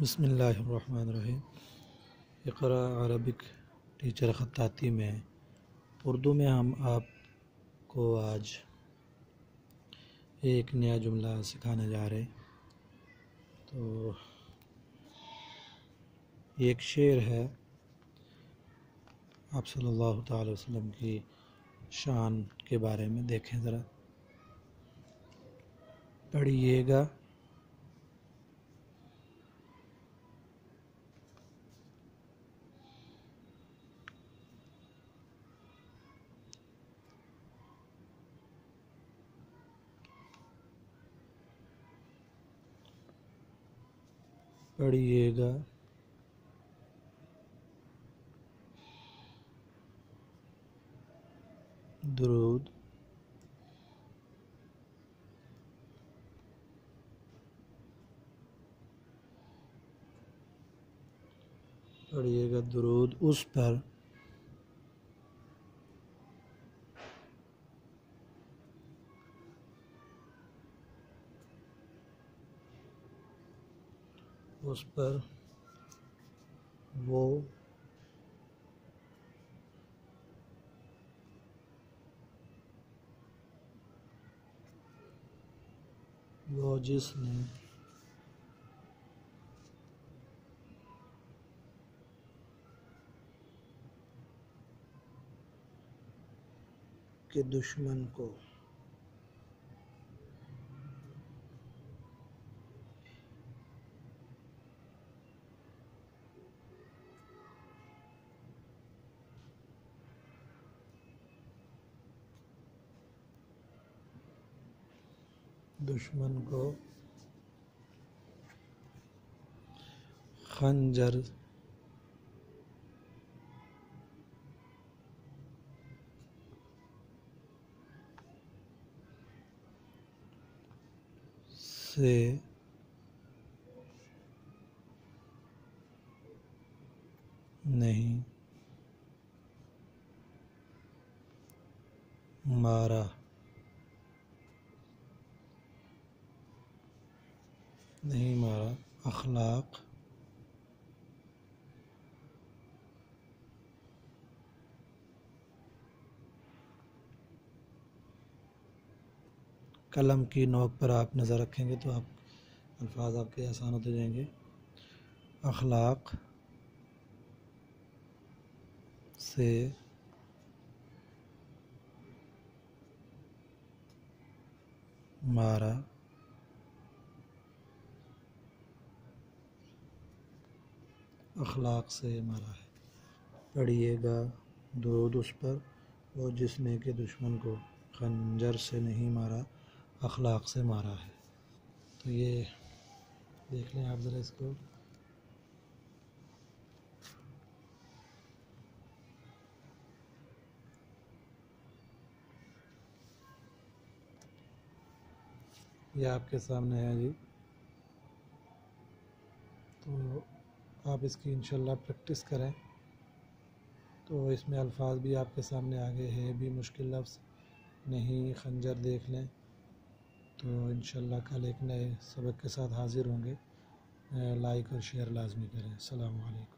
بسم اللہ الرحمن الرحیم۔ اقرا عربک ٹیچر خطاطی میں اردو میں ہم آپ کو آج ایک نیا جملہ سکھانے جا رہے ہیں۔ تو یہ ایک شعر ہے، آپ صلی اللہ تعالی وسلم کی شان کے بارے میں دیکھیں ذرا، پڑھیے گا۔ پڑھیے گا درود پڑھیے گا درود اس پر وہ جس نے کہ دشمن کو خنجر سے نہیں مارا، اخلاق قلم کی نوک پر آپ نظر رکھیں گے تو الفاظ آپ کے آسان ہوتے جائیں گے۔ اخلاق سے مارا، اخلاق سے مارا ہے۔ پڑھیے گا درود اس پر وہ جس نے کہ دشمن کو خنجر سے نہیں مارا، اخلاق سے مارا ہے۔ تو یہ دیکھ لیں آپ ذرا اس کو۔ یہ آپ کے سامنے ہے جی، تو آپ اس کی انشاءاللہ پریکٹس کریں تو اس میں الفاظ بھی آپ کے سامنے آگے ہے بھی مشکل لفظ نہیں، خنجر دیکھ لیں تو انشاءاللہ کل ایک نئے سبق کے ساتھ حاضر ہوں گے۔ لائک اور شیئر لازمی کریں۔ السلام علیکم۔